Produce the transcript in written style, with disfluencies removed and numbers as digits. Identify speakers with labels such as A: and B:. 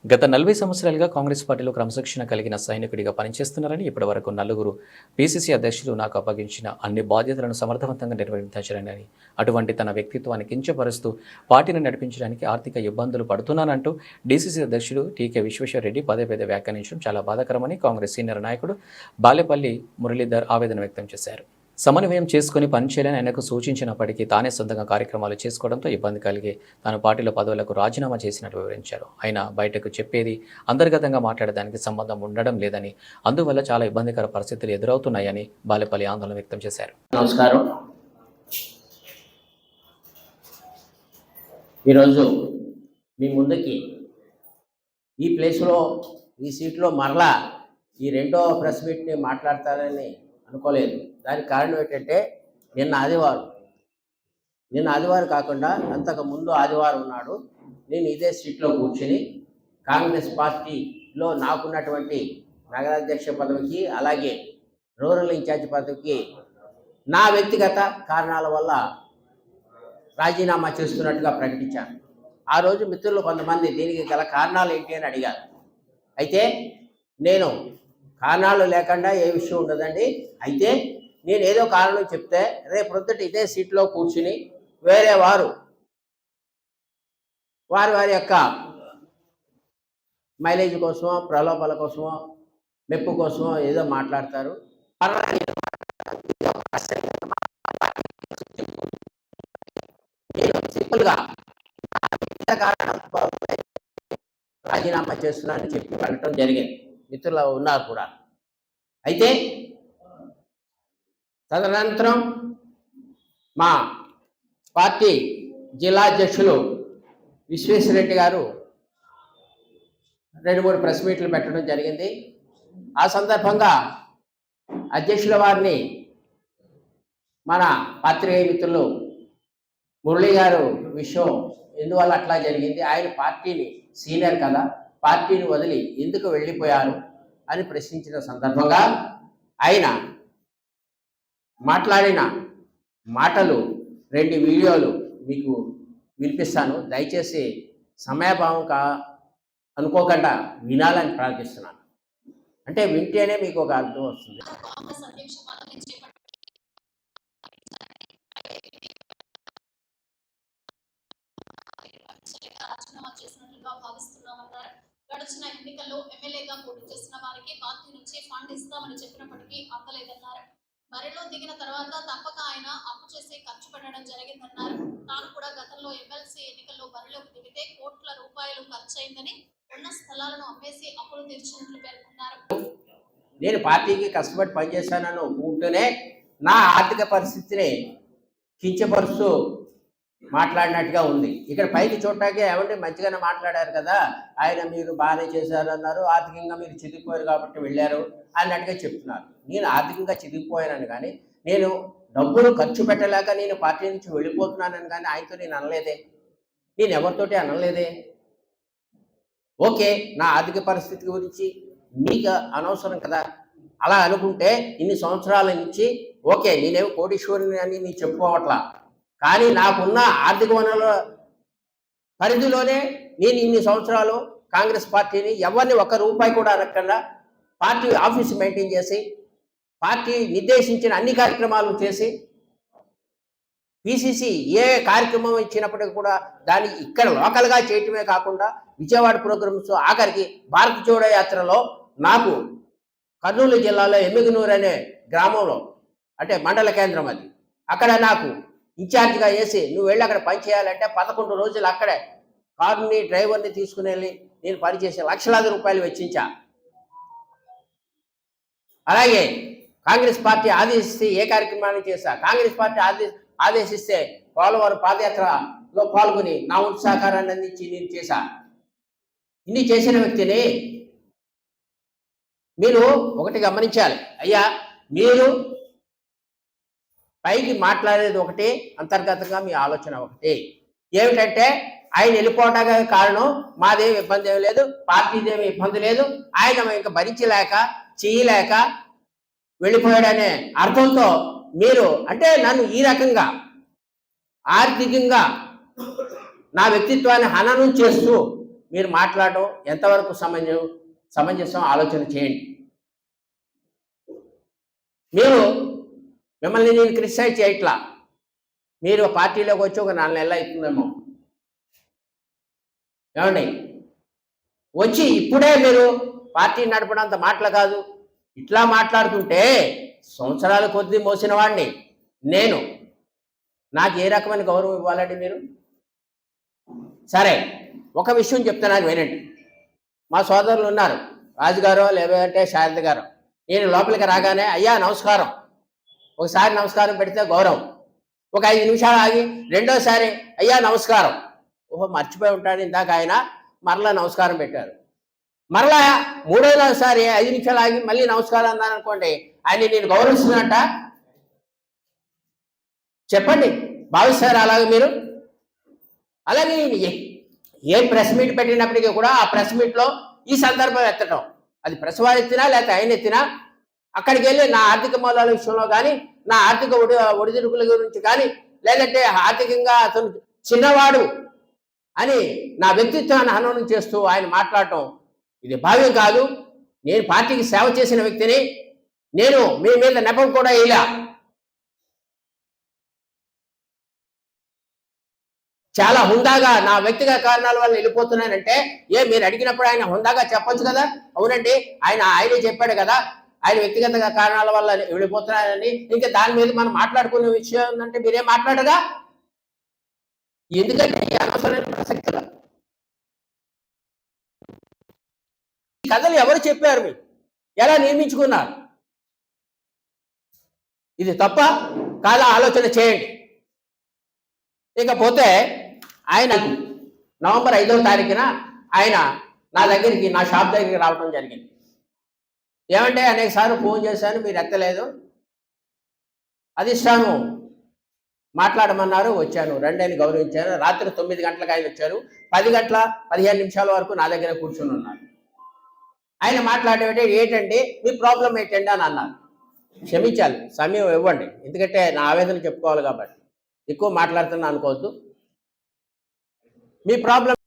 A: గత 40 సంవత్సరాలుగా కాంగ్రెస్ పార్టీలో క్రమశిక్షణ కలిగిన సైనికుడిగా పనిచేస్తున్నారని, ఇప్పటివరకు నలుగురు పీసీసీ అధ్యక్షులు నాకు అప్పగించిన అన్ని బాధ్యతలను సమర్థవంతంగా నిర్వహించారని, అటువంటి తన వ్యక్తిత్వాన్ని కించపరుస్తూ పార్టీని నడిపించడానికి ఆర్థిక ఇబ్బందులు పడుతున్నానంటూ డీసీసీ అధ్యక్షుడు టీకే విశ్వేశ్వరరెడ్డి పదే పదే వ్యాఖ్యానించడం చాలా బాధాకరమని కాంగ్రెస్ సీనియర్ నాయకుడు బాలేపల్లి మురళీధర్ ఆవేదన వ్యక్తం చేశారు. సమన్వయం చేసుకుని పనిచేయాలని ఆయనకు సూచించినప్పటికీ తానే సొంతంగా కార్యక్రమాలు చేసుకోవడంతో ఇబ్బంది కలిగి తాను పార్టీలో పదవులకు రాజీనామా చేసినట్టు వివరించారు. ఆయన బయటకు చెప్పేది అంతర్గతంగా మాట్లాడడానికి సంబంధం ఉండడం లేదని, అందువల్ల చాలా ఇబ్బందికర పరిస్థితులు ఎదురవుతున్నాయని బాలేపల్లి ఆందోళన వ్యక్తం చేశారు.
B: నమస్కారం. ఈరోజు మీ ముందుకి ఈ ప్లేస్లో ఈ సీట్లో మరలా ఈ రెండో ప్రెస్ మీట్ని మాట్లాడతానని అనుకోలేదు. దానికి కారణం ఏంటంటే నిన్న ఆదివారం కాకుండా అంతకు ముందు ఆదివారం నాడు నేను ఇదే సీట్లో కూర్చుని కాంగ్రెస్ పార్టీలో నాకున్నటువంటి నగరాధ్యక్ష పదవికి అలాగే రూరల్ ఇన్ఛార్జ్ పదవికి నా వ్యక్తిగత కారణాల వల్ల రాజీనామా చేస్తున్నట్టుగా ప్రకటించాను. ఆ రోజు మిత్రులు కొంతమంది దీనికి గల కారణాలు ఏంటి అని అడిగారు. అయితే నేను కారణాలు లేకుండా ఏ విషయం ఉండదండి. అయితే నేను ఏదో కారణం చెప్తే రేపు ప్రొద్దుట ఇదే సీట్లో కూర్చుని వేరే వారి యొక్క మైలేజ్ కోసమో, ప్రలోభాల కోసమో, మెప్పు కోసమో ఏదో మాట్లాడతారు. నేను సింపుల్గా రాజీనామా చేస్తున్నానని చెప్పి వెళ్ళటం జరిగింది. మిత్రులు ఉన్నారు కూడా. అయితే తదనంతరం మా పార్టీ జిల్లా అధ్యక్షులు విశ్వేశ్వరరెడ్డి గారు 2-3 ప్రెస్ మీట్లు పెట్టడం జరిగింది. ఆ సందర్భంగా అధ్యక్షుల వారిని మన పాత్రికేయ మిత్రులు మురళి గారు విషయం ఎందువల్ల అట్లా జరిగింది, ఆయన పార్టీని సీనియర్ కదా, పార్టీని వదిలి ఎందుకు వెళ్ళిపోయారు అని ప్రశ్నించిన సందర్భంగా ఆయన మాట్లాడిన మాటలు 2 వీడియోలు మీకు వినిపిస్తాను. దయచేసి సమయభావం అనుకోకుండా వినాలని ప్రార్థిస్తున్నాను. అంటే వింటేనే మీకు ఒక అర్థం వస్తుంది.
C: గడిచిన ఎన్నికల్లో ఎమ్మెల్యేగా పోటీ చేసిన వారికి పార్టీ నుంచి ఫండ్ ఇస్తామని చెప్పినప్పటికీ అందలేదన్నారు. బరిలో దిగిన తర్వాత తప్పక ఆయన అప్పు చేసి ఖర్చు పెట్టడం జరిగిందన్నారు. తాను కూడా గతంలో ఎమ్మెల్సీ ఎన్నికల్లో బరిలోకి దిగితే కోట్ల రూపాయలు ఖర్చు అయిందని, ఉన్న స్థలాలను అమ్మేసి అప్పులు తీర్చినట్లు పేర్కొన్నారు.
B: నేను పార్టీకి కష్టపడి పనిచేశానని ఒప్పుకుంటూనే నా ఆర్థిక పరిస్థితిని కించపరుస్తూ మాట్లాడినట్టుగా ఉంది. ఇక్కడ పైకి చూడటానికి ఏమంటే మంచిగానే మాట్లాడారు కదా, ఆయన మీరు బాగానే చేశారు అన్నారు, ఆర్థికంగా మీరు చిదిగిపోయారు కాబట్టి వెళ్ళారు అన్నట్టుగా చెప్తున్నారు. నేను ఆర్థికంగా చిదిగిపోయానని కానీ, నేను డబ్బులు ఖర్చు పెట్టలేక నేను పార్టీ నుంచి వెళ్ళిపోతున్నానని కానీ ఆయనతో నేను అనలేదే, నేను ఎవరితోటి అనలేదే. ఓకే, నా ఆర్థిక పరిస్థితి గురించి మీకు అనవసరం కదా. అలా అనుకుంటే ఇన్ని సంవత్సరాల నుంచి ఓకే, నేనేమో కోటీశ్వరుని అని నేను చెప్పుకోవట్లా, కానీ నాకున్న ఆర్థిక వనరుల పరిధిలోనే నేను ఇన్ని సంవత్సరాలు కాంగ్రెస్ పార్టీని ఎవరిని ₹1 కూడా అనకుండా పార్టీ ఆఫీస్ మెయింటైన్ చేసి, పార్టీ నిర్దేశించిన అన్ని కార్యక్రమాలు చేసి, పిసిసి ఏ కార్యక్రమం ఇచ్చినప్పటికీ కూడా దాన్ని ఇక్కడ లోకల్గా చేయటమే కాకుండా విజయవాడ ప్రోగ్రామ్స్, ఆఖరికి భారత జోడో యాత్రలో నాకు కర్నూలు జిల్లాలో ఎమ్మిగనూరు అనే గ్రామంలో, అంటే మండల కేంద్రం అది, అక్కడ నాకు ఇన్ఛార్జ్గా వేసి నువ్వు వెళ్ళి అక్కడ పని చేయాలంటే 11 రోజులు అక్కడే కారుని డ్రైవర్ని తీసుకుని వెళ్ళి నేను పనిచేసి లక్షలాది రూపాయలు వెచ్చించా. అలాగే కాంగ్రెస్ పార్టీ ఆదేశిస్తే ఏ కార్యక్రమాన్ని చేశా, కాంగ్రెస్ పార్టీ ఆదేశిస్తే పోలవరం పాదయాత్రలో పాల్గొని నా వంతు సహకారాన్ని అందించి నేను చేశా. ఇన్ని చేసిన వ్యక్తిని మీరు ఒకటి గమనించాలి. అయ్యా, మీరు పైకి మాట్లాడేది ఒకటి, అంతర్గతంగా మీ ఆలోచన ఒకటి. ఏమిటంటే ఆయన వెళ్ళిపోవడానికి కారణం మాదేమి ఇబ్బంది ఏమి లేదు, పార్టీదేమి ఇబ్బంది లేదు, ఆయన ఇంకా భరించలేక చేయలేక వెళ్ళిపోయాడనే అర్థంతో మీరు అంటే నన్ను ఈ రకంగా ఆర్థికంగా నా వ్యక్తిత్వాన్ని హననం చేస్తూ మీరు మాట్లాడటం ఎంతవరకు సమంజసం ఆలోచన చేయండి. మిమ్మల్ని నేను క్రిటిసైజ్ చేయట్లా. మీరు పార్టీలోకి వచ్చి ఒక 4 నెలలు అవుతుందేమో, ఏమండి? వచ్చి ఇప్పుడే మీరు పార్టీ నడపడంత మాటలు కాదు. ఇట్లా మాట్లాడుతుంటే సంవత్సరాల కొద్దీ మోసిన వాడిని నేను, నాకు ఏ రకమైన గౌరవం ఇవ్వాలండి మీరు? సరే, ఒక విషయం చెప్తున్నాను వినండి. మా సోదరులు ఉన్నారు, రాజుగారో లేదంటే శారద గారు. నేను లోపలికి రాగానే అయ్యా నమస్కారం, ఒకసారి నమస్కారం పెడితే గౌరవం. ఒక 5 నిమిషాలు ఆగి రెండోసారి అయ్యా నమస్కారం. ఓహో, మర్చిపోయి ఉంటాడు ఇందాక ఆయన, మరలా నమస్కారం పెట్టారు. మరలా మూడోసారి 5 నిమిషాలు ఆగి మళ్ళీ నమస్కారం అన్నాను అనుకోండి, ఆయన నేను గౌరవిస్తున్నట్ట? చెప్పండి, భావిస్తారు అలాగే మీరు? అలాగే ఏ ప్రెస్ మీట్ పెట్టినప్పటికీ కూడా ఆ ప్రెస్ మీట్లో ఈ సందర్భం ఎత్తడం, అది ప్రెస్ వారు ఎత్తినా లేకపోతే ఆయన ఎత్తినా, అక్కడికి వెళ్ళి నా ఆర్థిక మూలాల విషయంలో కానీ, నా ఆర్థిక ఒడిదుడుకుల గురించి కానీ, లేదంటే ఆర్థికంగా అతను చిన్నవాడు అని నా వ్యక్తిత్వాన్ని హననం చేస్తూ ఆయన మాట్లాడటం ఇది భావ్యం కాదు. నేను పార్టీకి సేవ చేసిన వ్యక్తిని, నేను మీ మీద నెపం కూడా ఇలా చాలా హుందాగా నా వ్యక్తిగత కారణాల వల్ల వెళ్ళిపోతున్నానంటే, మీరు అడిగినప్పుడు ఆయన హుందాగా చెప్పొచ్చు కదా, అవునండి ఆయనే చెప్పాడు కదా ఆయన వ్యక్తిగత కారణాల వల్ల వెళ్ళిపోతున్నారని. ఇంకా దాని మీద మనం మాట్లాడుకునే విషయం ఏంటంటే మీరేం మాట్లాడగా, ఎందుకంటే అనవసరమైన ప్రసక్తి. ఈ కథలు ఎవరు చెప్పారు, మీకు ఎలా నియమించుకున్నారు? ఇది తప్ప కాదా ఆలోచన చేయండి. ఇకపోతే ఆయన నవంబర్ 5వ తారీఖున ఆయన నా దగ్గరికి, నా షాప్ దగ్గరికి రావడం జరిగింది. ఏమంటే అనేక సార్లు ఫోన్ చేశాను, మీరు ఎత్తలేదు. అధిష్టానం మాట్లాడమన్నారు, వచ్చాను, రండి గౌరవించాను. రాత్రి 9 గంటలకు ఆయన వచ్చారు. 10 గంటల 15 నిమిషాల వరకు నా దగ్గర కూర్చొని ఉన్నారు. ఆయన మాట్లాడేటంటే ఏంటండి మీ ప్రాబ్లం ఏంటండి అని అన్నారు. క్షమించాలి, సమయం ఇవ్వండి, ఎందుకంటే నా ఆవేదన చెప్పుకోవాలి కాబట్టి. ఎక్కువ మాట్లాడుతున్నా అనుకోవద్దు. మీ ప్రాబ్లం